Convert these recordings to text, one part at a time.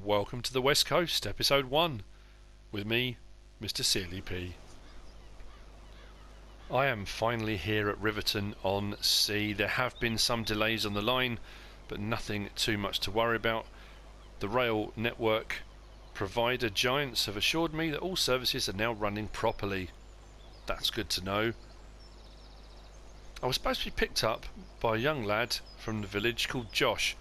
welcome to the West Coast, episode 1, with me, MrSealyp. I am finally here at Riverton on sea. There have been some delays on the line, but nothing too much to worry about. The rail network provider giants have assured me that all services are now running properly. That's good to know. I was supposed to be picked up by a young lad from the village called Josh.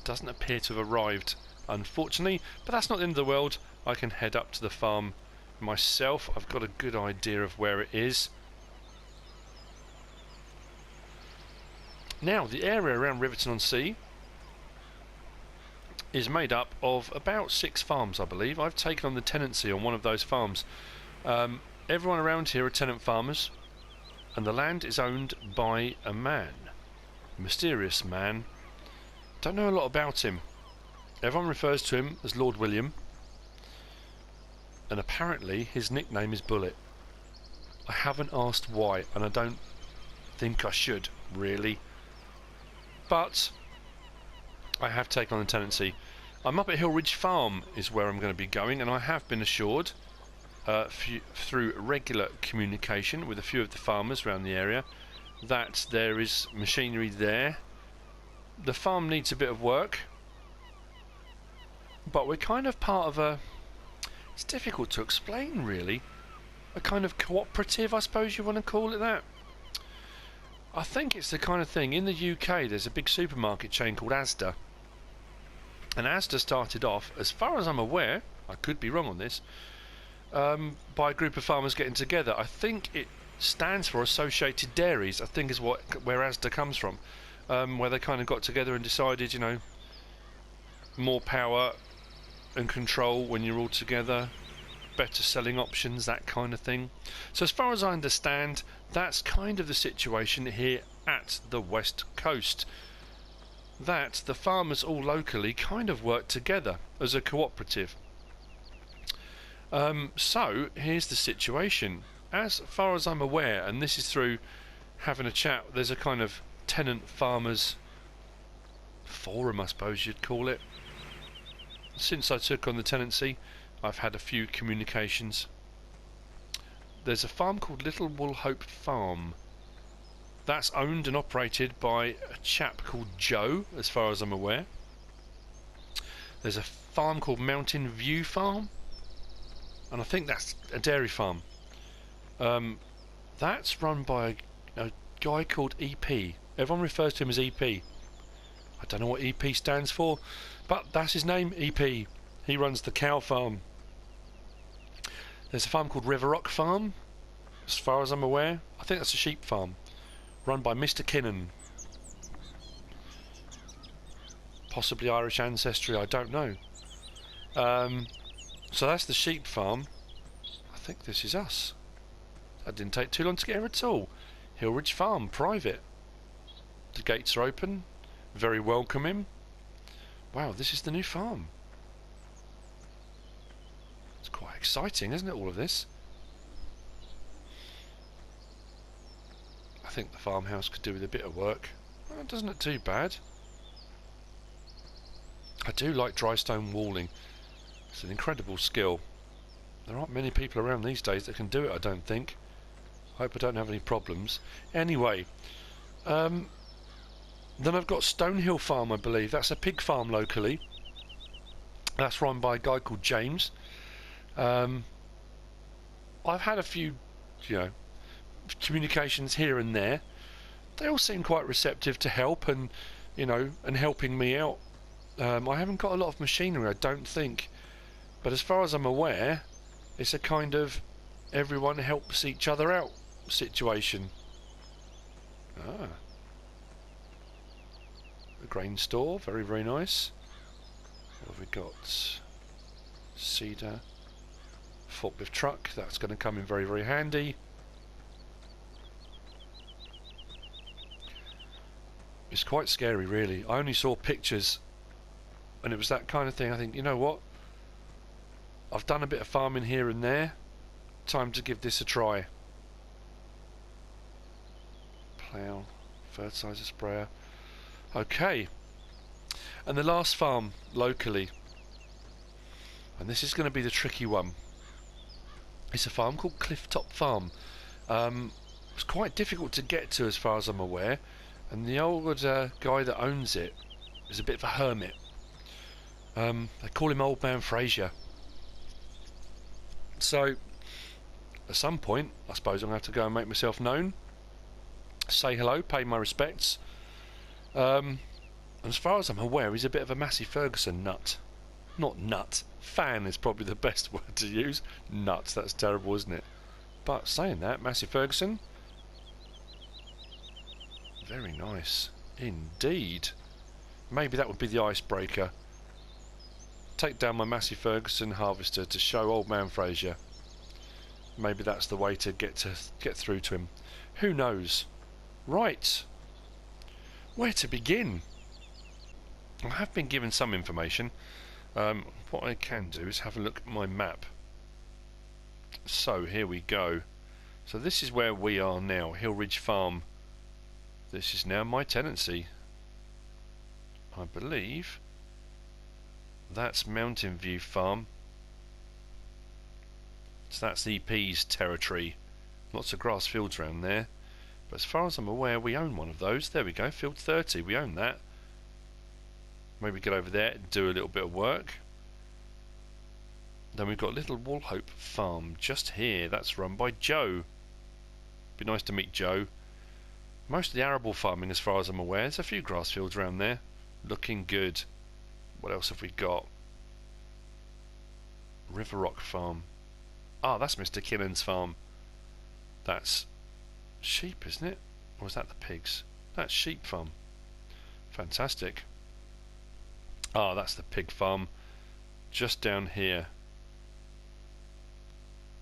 Doesn't appear to have arrived, unfortunately, but that's not the end of the world. I can head up to the farm myself. I've got a good idea of where it is. Now, the area around Riverton-on-Sea is made up of about 6 farms, I believe. I've taken on the tenancy on one of those farms. Everyone around here are tenant farmers, and the land is owned by a man. A mysterious man. Don't know a lot about him. Everyone refers to him as Lord William, and apparently his nickname is Bullet. I haven't asked why, and I don't think I should, really. But I have taken on the tenancy. I'm up at Hill Ridge Farm is where I'm going to be going, and I have been assured through regular communication with a few of the farmers around the area that there is machinery there. The farm needs a bit of work, but we're kind of part of a... It's difficult to explain, really. A kind of cooperative, I suppose you want to call it that. I think it's the kind of thing... In the UK, there's a big supermarket chain called Asda. And Asda started off, as far as I'm aware, I could be wrong on this, by a group of farmers getting together. I think it stands for Associated Dairies, I think is where Asda comes from. Where they kind of got together and decided, you know, more power and control when you're all together, better selling options, that kind of thing. So as far as I understand, that's kind of the situation here at the West Coast. That the farmers all locally kind of work together as a cooperative. So here's the situation. As far as I'm aware, and this is through having a chat, there's a kind of tenant farmers forum, I suppose you'd call it. Since I took on the tenancy, I've had a few communications. There's a farm called Little Woolhope Farm. That's owned and operated by a chap called Joe, as far as I'm aware. There's a farm called Mountain View Farm, and I think that's a dairy farm. That's run by a guy called EP. Everyone refers to him as EP. I don't know what EP stands for, but that's his name, EP. He runs the cow farm. There's a farm called Riverton Farm, as far as I'm aware. I think that's a sheep farm, run by Mr. Kinnan. Possibly Irish ancestry, I don't know. So that's the sheep farm. I think this is us. That didn't take too long to get here at all. Hill Ridge Farm, private. The gates are open, very welcoming. Wow, this is the new farm. It's quite exciting, isn't it, all of this? I think the farmhouse could do with a bit of work. Well, it doesn't look too bad. I do like dry stone walling. It's an incredible skill. There aren't many people around these days that can do it, I don't think. I hope I don't have any problems. Anyway, then I've got Stonehill Farm, I believe. That's a pig farm locally. That's run by a guy called James. I've had a few, you know, communications here and there. They all seem quite receptive to help and, you know, and helping me out. I haven't got a lot of machinery, I don't think. But as far as I'm aware, it's a kind of everyone helps each other out situation. Ah. A grain store, very, very nice. What have we got? Cedar. Forklift truck, that's going to come in very, very handy. It's quite scary, really. I only saw pictures, and it was that kind of thing. I think, you know what? I've done a bit of farming here and there. Time to give this a try. Plough, fertiliser sprayer. Okay. And the last farm locally And this is going to be the tricky one. It's a farm called Clifftop Farm. It's quite difficult to get to as far as I'm aware, and the old guy that owns it is a bit of a hermit. They call him Old Man Fraser. So at some point I suppose I'm going to have to go and make myself known, say hello, pay my respects. As far as I'm aware, he's a bit of a Massey Ferguson nut. Not nut. Fan is probably the best word to use. Nuts, that's terrible, isn't it? But saying that, Massey Ferguson, very nice indeed. Maybe that would be the icebreaker. Take down my Massey Ferguson harvester to show Old Man Fraser. Maybe that's the way to get through to him. Who knows? Right. Where to begin? I have been given some information. What I can do is have a look at my map. So here we go. So this is where we are now, Hill Ridge Farm. This is now my tenancy. I believe that's Mountain View Farm. So that's EP's territory. Lots of grass fields around there. But as far as I'm aware, we own one of those. There we go, field 30, we own that. Maybe get over there and do a little bit of work. Then we've got Little Wallhope Farm just here. That's run by Joe. Be nice to meet Joe. Most of the arable farming, as far as I'm aware. There's a few grass fields around there. Looking good. What else have we got? River Rock Farm. Ah, that's Mr. Kinnan's farm. That's sheep, isn't it? Or is that the pigs? That's sheep farm. Fantastic. Ah, that's the pig farm. Just down here.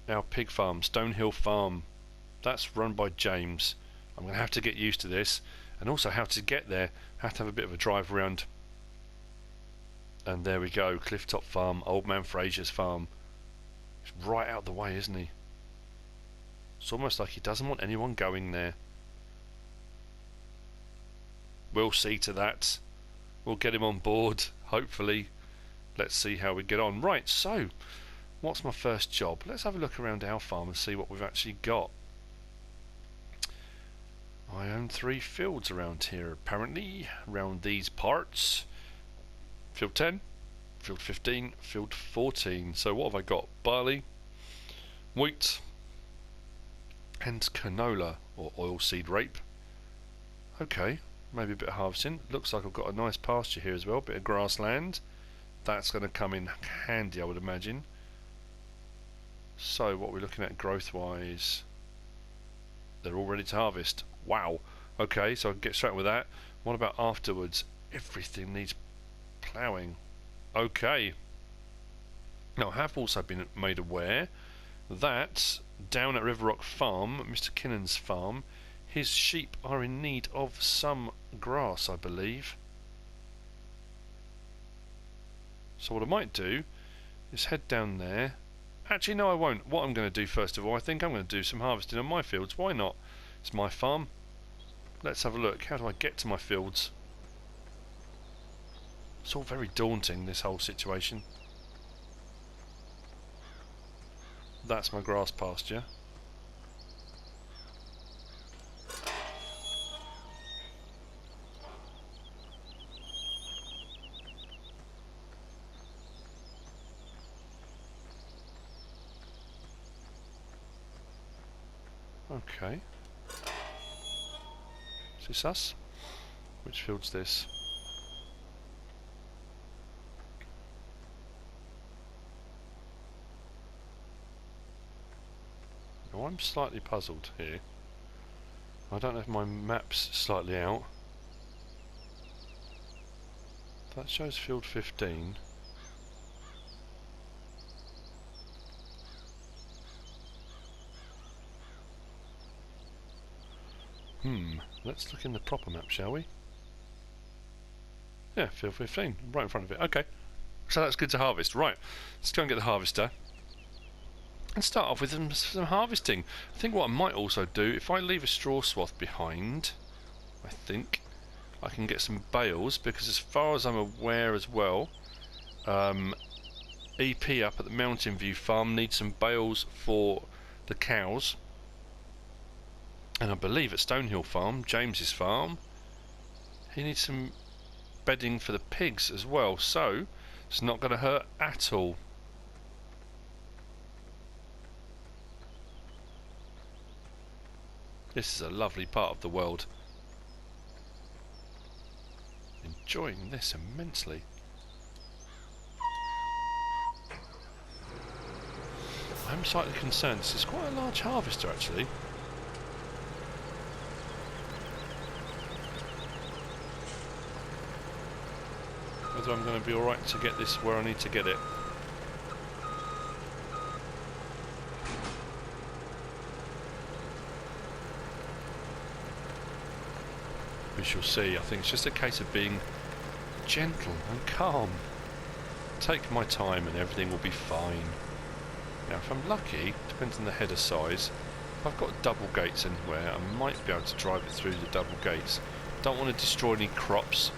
Our pig farm, Stonehill Farm. That's run by James. I'm going to have to get used to this. And also how to get there. Have to have a bit of a drive around. And there we go, Clifftop Farm, Old Man Fraser's farm. He's right out the way, isn't he? It's almost like he doesn't want anyone going there. We'll see to that. We'll get him on board, hopefully. Let's see how we get on. Right, so, what's my first job? Let's have a look around our farm and see what we've actually got. I own 3 fields around here, apparently, around these parts. Field 10, field 15, field 14. So what have I got? Barley, wheat, and canola, or oilseed rape. Okay, maybe a bit of harvesting. Looks like I've got a nice pasture here as well, bit of grassland. That's going to come in handy, I would imagine. So what are we looking at growth-wise? They're all ready to harvest. Wow. Okay, so I can get straight on with that. What about afterwards? Everything needs ploughing. Okay. Now I have also been made aware that down at River Rock Farm, Mr. Kinnan's farm, his sheep are in need of some grass, I believe. So what I might do is head down there. Actually, no, I won't. What I'm going to do first of all, I think I'm going to do some harvesting on my fields. Why not? It's my farm. Let's have a look. How do I get to my fields? It's all very daunting, this whole situation. That's my grass pasture. Okay. Is this us? Which field's this? Now I'm slightly puzzled here. I don't know if my map's slightly out. That shows field 15. Let's look in the proper map, shall we? Yeah, field 15, right in front of it. Okay, so that's good to harvest. Right, let's go and get the harvester and start off with some harvesting. I think what I might also do, if I leave a straw swath behind, I think I can get some bales, because as far as I'm aware as well, EP up at the Mountain View farm needs some bales for the cows, and I believe at Stonehill Farm, James's farm, he needs some bedding for the pigs as well, so it's not going to hurt at all. This is a lovely part of the world. Enjoying this immensely. I'm slightly concerned. This is quite a large harvester actually. Whether I'm going to be alright to get this where I need to get it. We shall see. I think it's just a case of being gentle and calm. Take my time and everything will be fine. Now if I'm lucky, depends on the header size, if I've got double gates anywhere, I might be able to drive it through the double gates. Don't want to destroy any crops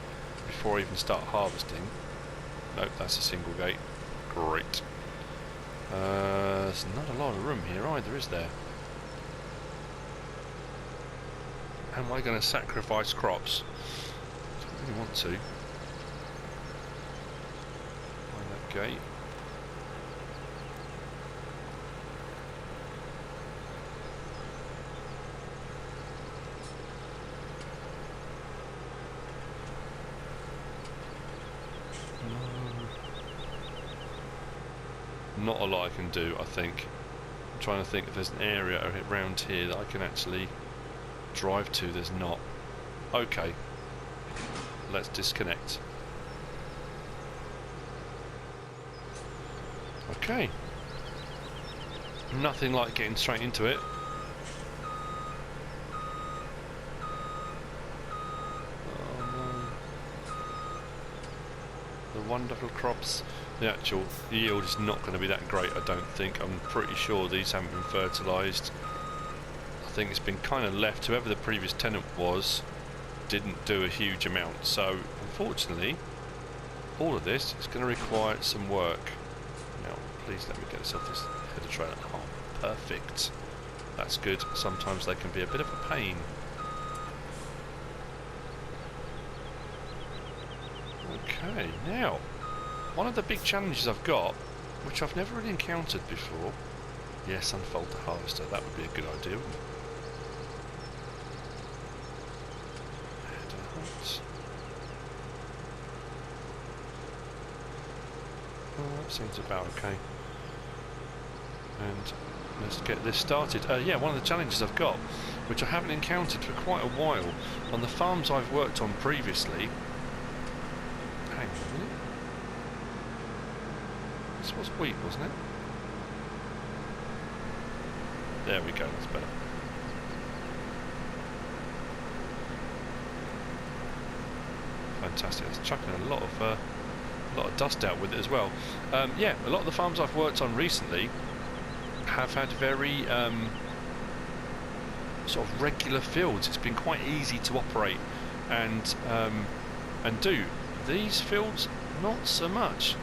before I even start harvesting. Nope, that's a single gate. Great. There's not a lot of room here either, is there? Am I going to sacrifice crops? I don't really want to. Find that gate. Not a lot I can do, I think. I'm trying to think if there's an area around here that I can actually drive to. There's not. Okay, let's disconnect. Okay, nothing like getting straight into it. Oh no. The wonderful crops. The actual yield is not going to be that great, I don't think. I'm pretty sure these haven't been fertilised. I think it's been kind of left. Whoever the previous tenant was didn't do a huge amount, so unfortunately all of this is going to require some work. Now please let me get this off this header trailer. Oh, perfect. That's good. Sometimes they can be a bit of a pain. Okay, now one of the big challenges I've got, which I've never really encountered before. Yes, unfold the harvester, that would be a good idea, wouldn't it? Oh, that seems about okay. And let's get this started. Yeah, one of the challenges I've got, which I haven't encountered for quite a while, on the farms I've worked on previously. Hang on a minute. This was wheat, wasn't it? There we go, that's better. Fantastic. It's chucking a lot of dust out with it as well. Yeah, a lot of the farms I've worked on recently have had very sort of regular fields. It's been quite easy to operate and do. These fields, not so much.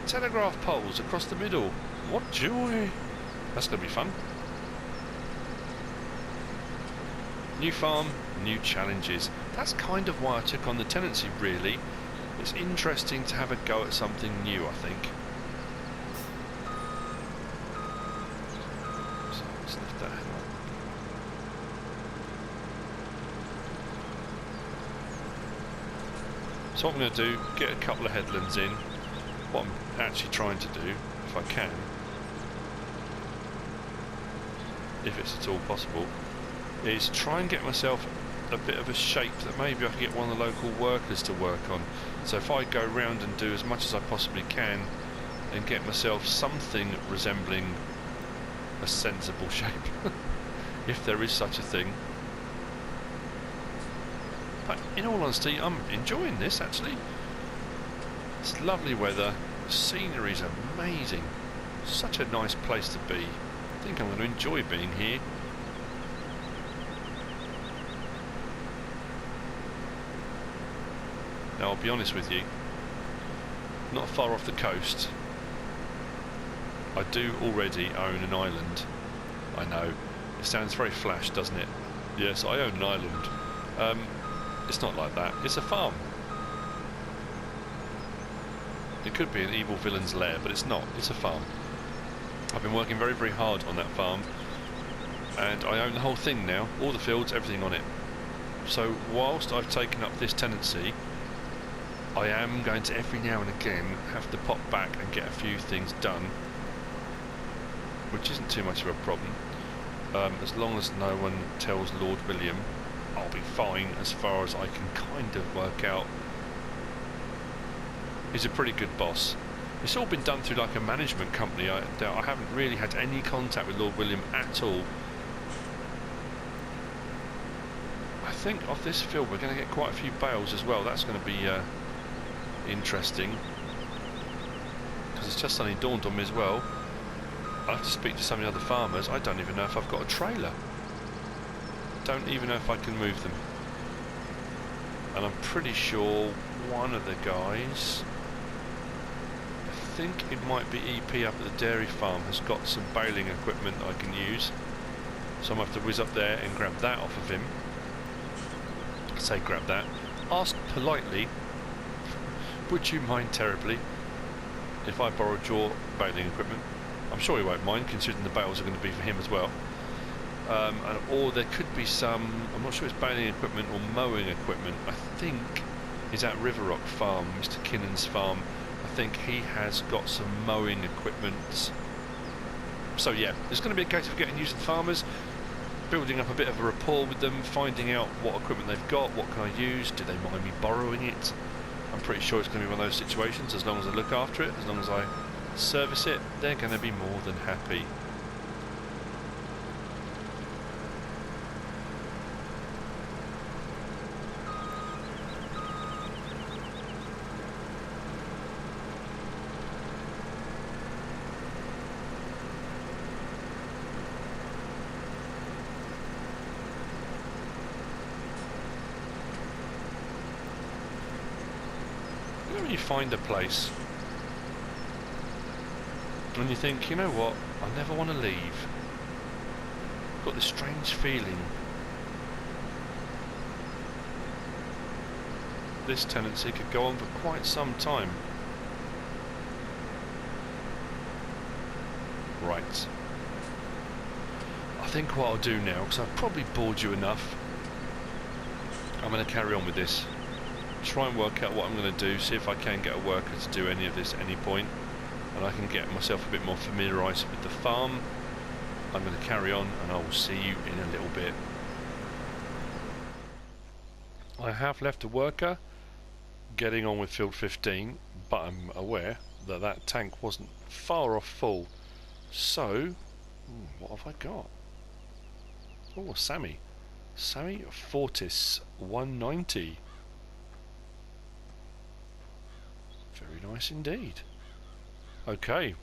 Telegraph poles across the middle. What joy! That's going to be fun. New farm, new challenges. That's kind of why I took on the tenancy, really. It's interesting to have a go at something new, I think. So let's lift that head up. So what I'm going to do, get a couple of headlands in. What I'm actually trying to do, if I can, if it's at all possible, is try and get myself a bit of a shape that maybe I can get one of the local workers to work on. So if I go around and do as much as I possibly can and get myself something resembling a sensible shape, if there is such a thing. But in all honesty, I'm enjoying this actually. It's lovely weather, the scenery is amazing, such a nice place to be. I think I'm going to enjoy being here. Now I'll be honest with you, not far off the coast I do already own an island. I know. It sounds very flash, doesn't it? Yes, I own an island. It's not like that. It's a farm. It could be an evil villain's lair, but it's not. It's a farm. I've been working very, very hard on that farm, and I own the whole thing now. All the fields, everything on it. So whilst I've taken up this tenancy, I am going to every now and again have to pop back and get a few things done, which isn't too much of a problem. As long as no one tells Lord William, I'll be fine as far as I can kind of work out. He's a pretty good boss. It's all been done through like a management company. I haven't really had any contact with Lord William at all. I think off this field we're going to get quite a few bales as well. That's going to be interesting, because it's just suddenly dawned on me as well. I have to speak to some of the other farmers. I don't even know if I've got a trailer. Don't even know if I can move them. And I'm pretty sure one of the guys, I think it might be EP up at the dairy farm, has got some baling equipment that I can use. So I'm going to have to whiz up there and grab that off of him. I say grab that. Ask politely, would you mind terribly if I borrowed your baling equipment? I'm sure he won't mind, considering the bales are going to be for him as well. Or there could be some, I'm not sure it's baling equipment or mowing equipment. I think he's at Riverton farm, Mr. Kinnon's farm. I think he has got some mowing equipment. So yeah, there's going to be a case of getting used to the farmers, building up a bit of a rapport with them, finding out what equipment they've got, what can I use, do they mind me borrowing it. I'm pretty sure it's going to be one of those situations. As long as I look after it, as long as I service it, they're going to be more than happy. You find a place and you think, you know what, I never want to leave. Got this strange feeling this tenancy could go on for quite some time. Right, I think what I'll do now, because I've probably bored you enough, I'm going to carry on with this. Try and work out what I'm going to do, see if I can get a worker to do any of this at any point, and I can get myself a bit more familiarised with the farm. I'm going to carry on and I will see you in a little bit. I have left a worker getting on with field 15, but I'm aware that that tank wasn't far off full. So, what have I got? Oh, Sammy Fortis 190. Very nice indeed. Okay.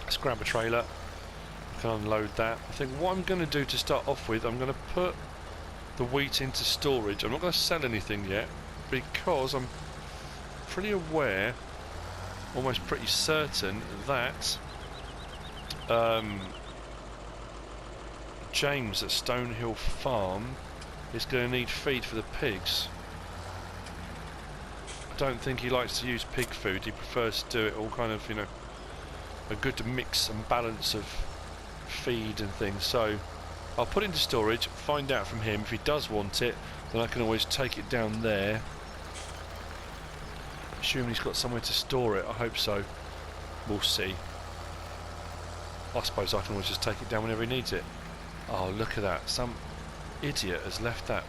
Let's grab a trailer. I can unload that. I think what I'm going to do to start off with, I'm going to put the wheat into storage. I'm not going to sell anything yet, because I'm pretty aware, almost pretty certain, that James at Stonehill Farm is going to need feed for the pigs. I don't think he likes to use pig food. He prefers to do it all kind of, you know, a good mix and balance of feed and things. So I'll put it into storage, find out from him. If he does want it, then I can always take it down there. Assuming he's got somewhere to store it. I hope so. We'll see. I suppose I can always just take it down whenever he needs it. Oh, look at that. Some idiot has left that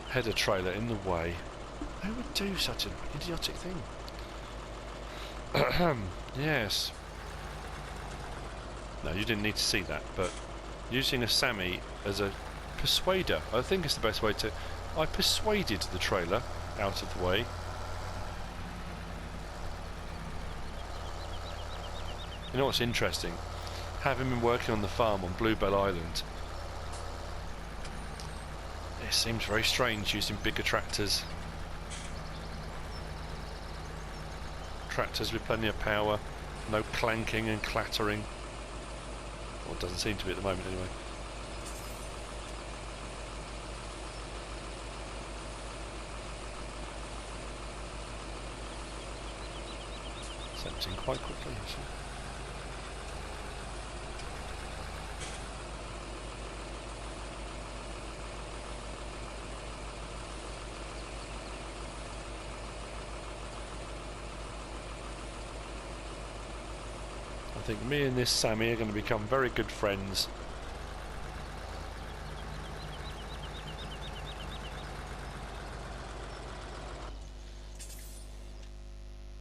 header trailer in the way. Who would do such an idiotic thing? Yes. No, you didn't need to see that, but using a Sammy as a persuader, I think it's the best way to... I persuaded the trailer out of the way. You know what's interesting? having been working on the farm on Bluebell Island, it seems very strange using bigger tractors. Tractors with plenty of power, no clanking and clattering. Well, it doesn't seem to be at the moment anyway. It's emptying quite quickly, actually. I think me and this Sammy are going to become very good friends.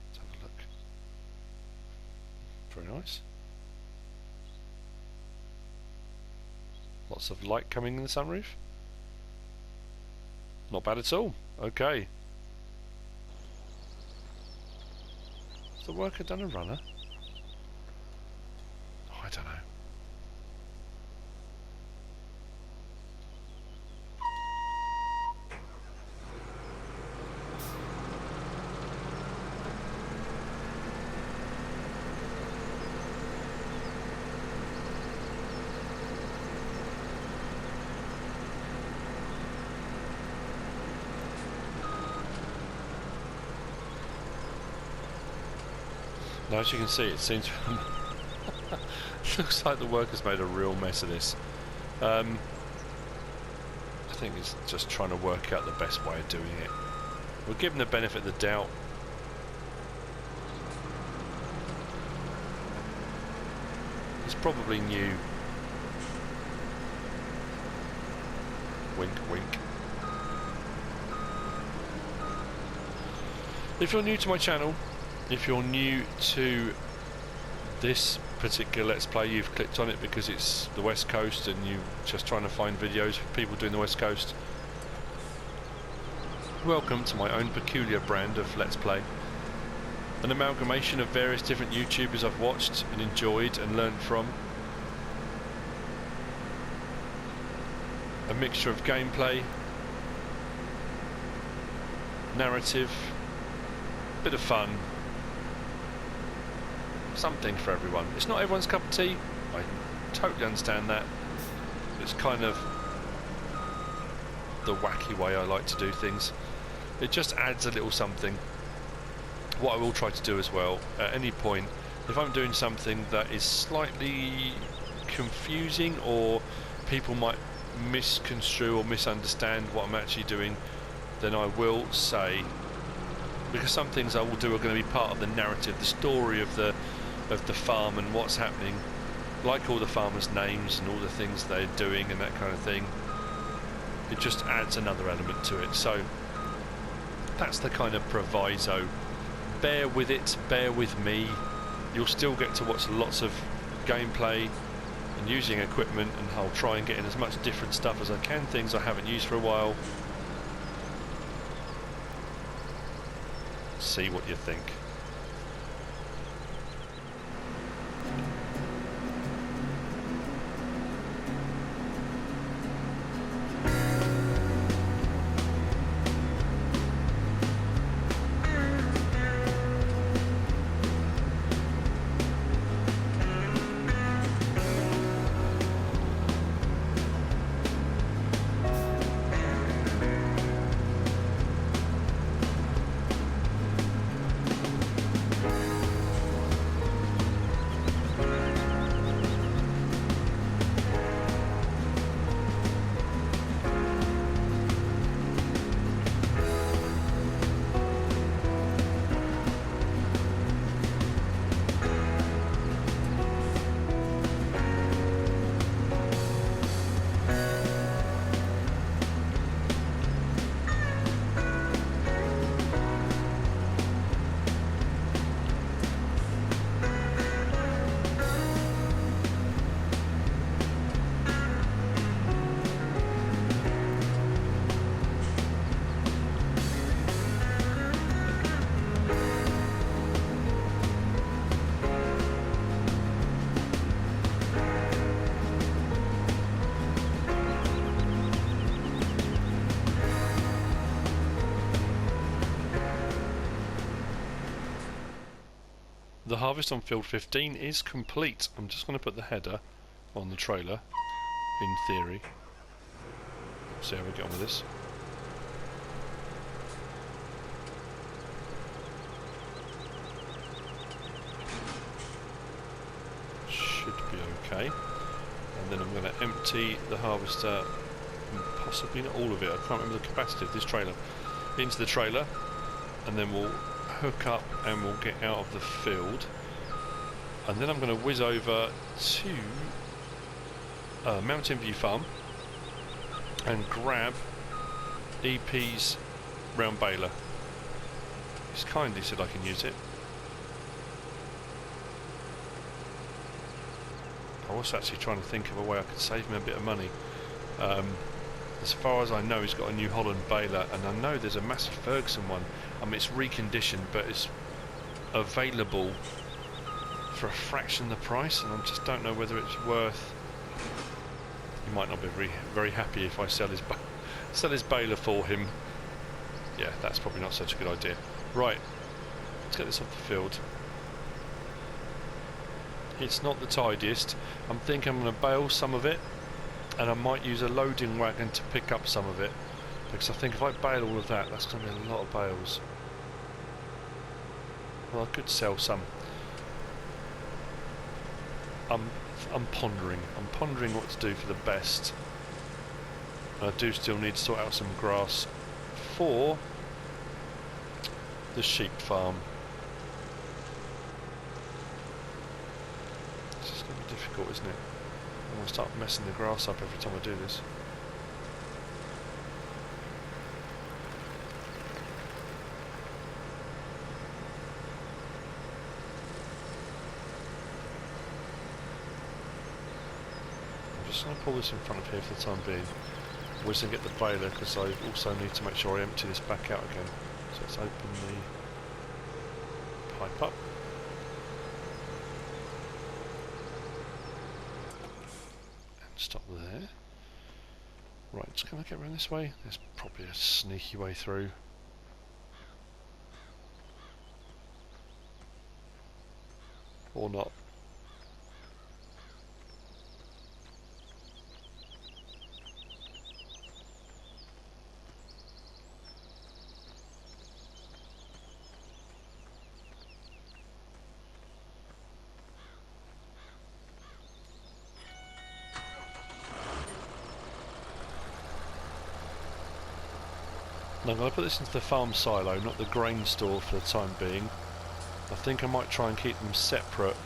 Let's have a look. Very nice. Lots of light coming in the sunroof. Not bad at all. Okay. Has the worker done a runner? I don't know. Now, as you can see, it seems looks like the workers made a real mess of this. I think it's just trying to work out the best way of doing it. We'll give them the benefit of the doubt. It's probably new. Wink, wink. If you're new to my channel, if you're new to this particular Let's Play, you've clicked on it because it's the West Coast and you're just trying to find videos of people doing the West Coast, welcome to my own peculiar brand of Let's Play. An amalgamation of various different YouTubers I've watched and enjoyed and learned from. A mixture of gameplay, narrative, bit of fun. Something for everyone. It's not everyone's cup of tea, I totally understand that. It's kind of the wacky way I like to do things. It just adds a little something. What I will try to do as well, at any point, if I'm doing something that is slightly confusing or people might misconstrue or misunderstand what I'm actually doing, then I will say, because some things I will do are going to be part of the narrative, the story of the farm and what's happening, like all the farmers' names and all the things they're doing and that kind of thing. It just adds another element to it. So that's the kind of proviso. Bear with it, bear with me. You'll still get to watch lots of gameplay and using equipment, and I'll try and get in as much different stuff as I can, things I haven't used for a while. See what you think. the harvest on field 15 is complete. I'm just going to put the header on the trailer, in theory. See how we get on with this. Should be okay. And then I'm going to empty the harvester, possibly not all of it, I can't remember the capacity of this trailer, into the trailer, and then we'll hook up and we'll get out of the field. And then I'm going to whiz over to Mountain View Farm and grab EP's round baler. He's kindly said I can use it. I was actually trying to think of a way I could save him a bit of money. As far as I know, he's got a New Holland baler, and I know there's a Massey Ferguson one. I mean, it's reconditioned, but it's available for a fraction of the price, and I just don't know whether it's worth. He might not be very happy if I sell his baler for him. Yeah, that's probably not such a good idea. Right, let's get this off the field. It's not the tidiest. I'm thinking I'm going to bale some of it, and I might use a loading wagon to pick up some of it, because I think if I bale all of that, that's going to be a lot of bales. Well, I could sell some. I'm pondering what to do for the best. I do still need to sort out some grass for the sheep farm. It's just going to be difficult, isn't it? I'm going to start messing the grass up every time I do this. I'm just going to pull this in front of here for the time being. We're just going to get the baler, because I also need to make sure I empty this back out again. So let's open the pipe up. And stop there. Right, just going to get around this way. There's probably a sneaky way through. Or not. Now I'm going to put this into the farm silo, not the grain store for the time being. I think I might try and keep them separate,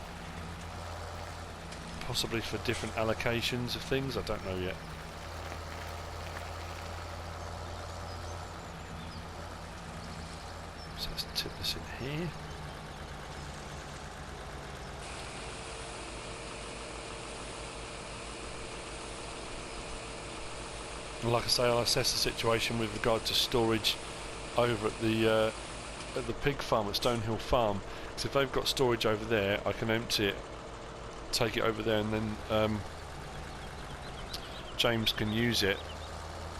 possibly for different allocations of things, I don't know yet. So let's tip this in here. And like I say, I'll assess the situation with regard to storage over at the pig farm at Stonehill Farm. Because if they've got storage over there, I can empty it, take it over there, and then James can use it.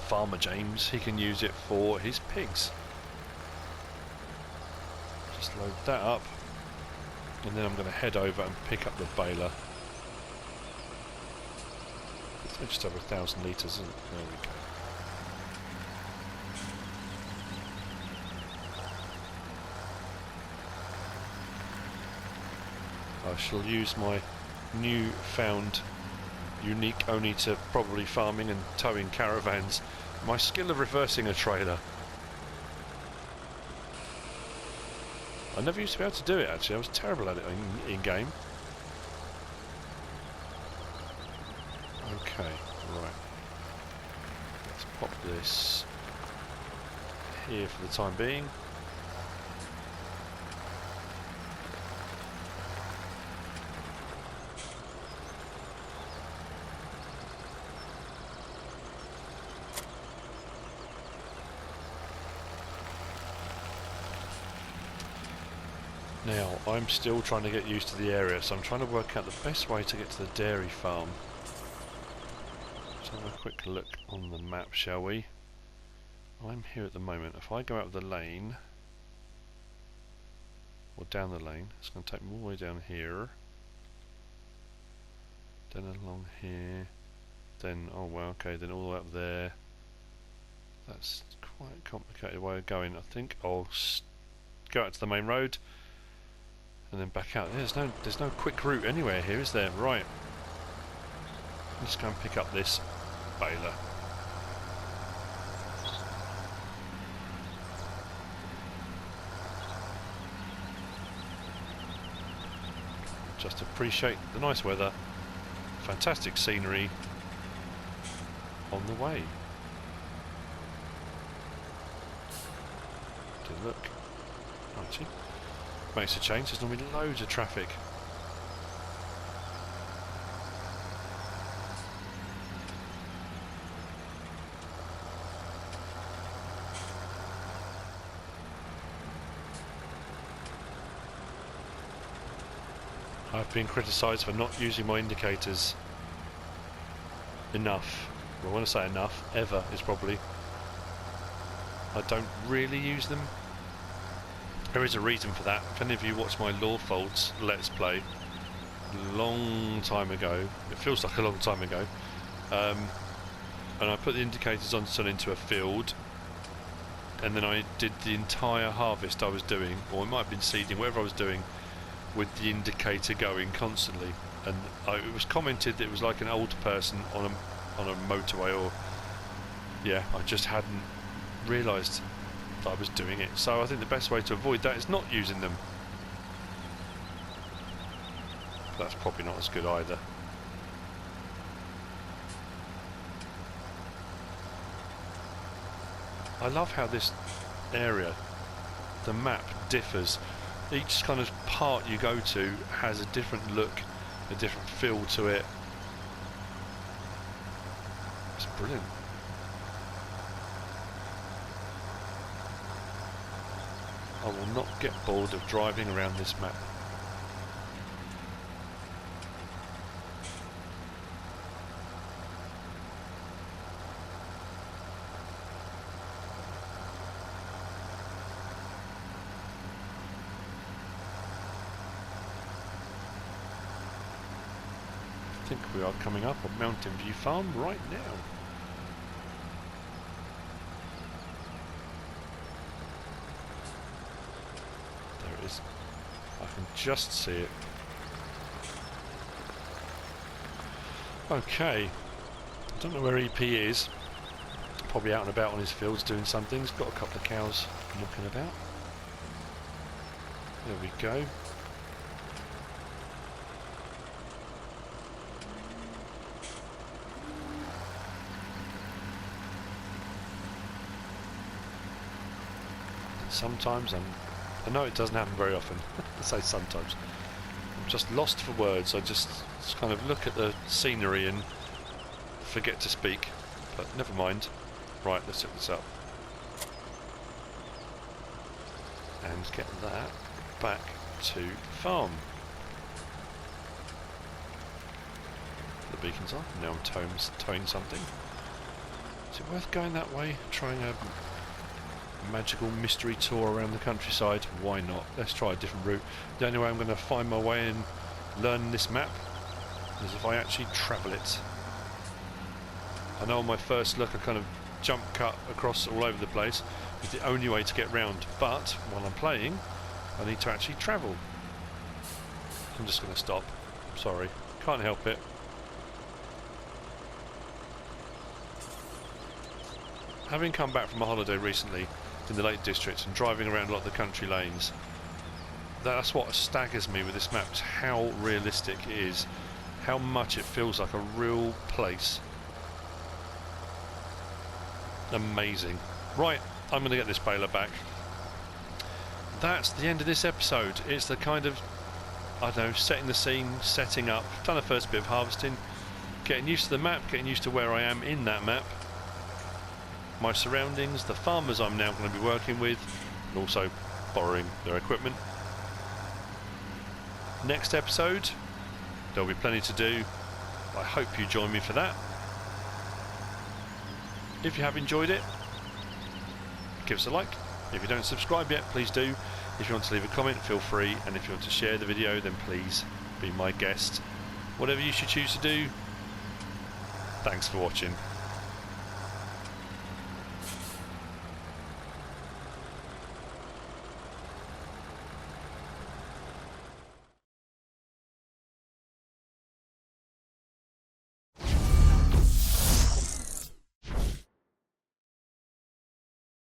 Farmer James, he can use it for his pigs. Just load that up, and then I'm going to head over and pick up the baler. It's just over 1,000 litres, isn't it? There we go. I shall use my new-found, unique only to probably farming and towing caravans, my skill of reversing a trailer. I never used to be able to do it, actually. I was terrible at it in-game. Okay, right. Let's pop this here for the time being. Now, I'm still trying to get used to the area, so I'm trying to work out the best way to get to the dairy farm. Let's have a quick look on the map, shall we? I'm here at the moment. If I go out of the lane, or or down the lane. It's going to take me all the way down here, then along here, then, oh well, okay, then all the way up there. That's quite a complicated way of going. I think I'll go out to the main road and then back out. There's no quick route anywhere here, is there? Right. Let's go and pick up this baler. Just appreciate the nice weather, fantastic scenery on the way. Look, actually, makes a change. There's normally loads of traffic. I've been criticised for not using my indicators enough. Well, when I say enough, ever is probably. I don't really use them. There is a reason for that. If any of you watched my Lawfolds Let's Play a long time ago, it feels like a long time ago, and I put the indicators on into a field, and then I did the entire harvest I was doing, or it might have been seeding, whatever I was doing, with the indicator going constantly, and it was commented that it was like an old person on a motorway, or yeah, I just hadn't realised that I was doing it. So I think the best way to avoid that is not using them. That's probably not as good either. I love how this area, the map differs. Each kind of part you go to has a different look, a different feel to it. It's brilliant. I will not get bored of driving around this map. I think we are coming up on Mountain View Farm right now. I can just see it. Okay, I don't know where EP is. Probably out and about on his fields doing something. He's got a couple of cows knocking about. There we go. Sometimes I know it doesn't happen very often. I say sometimes. I'm just lost for words. I just kind of look at the scenery and forget to speak. But never mind. Right, let's set this up. And get that back to farm. The beacons are. Now I'm towing something. Is it worth going that way? Trying a magical mystery tour around the countryside? Why not? Let's try a different route. The only way I'm going to find my way and learn this map is if I actually travel it. I know on my first look I kind of jump cut across all over the place. It's the only way to get round, but while I'm playing I need to actually travel. I'm just going to stop. Sorry, can't help it. Having come back from a holiday recently in the Lake District and driving around a lot of the country lanes, that's what staggers me with this map, is how realistic it is, how much it feels like a real place. Amazing. Right, I'm going to get this baler back. That's the end of this episode. It's the kind of, I don't know, setting the scene, setting up, done the first bit of harvesting, getting used to the map, getting used to where I am in that map, my surroundings, the farmers I'm now going to be working with, and also borrowing their equipment. Next episode, there'll be plenty to do. I hope you join me for that. If you have enjoyed it, give us a like. If you don't subscribe yet, please do. If you want to leave a comment, feel free, and if you want to share the video, then please be my guest. Whatever you should choose to do, thanks for watching.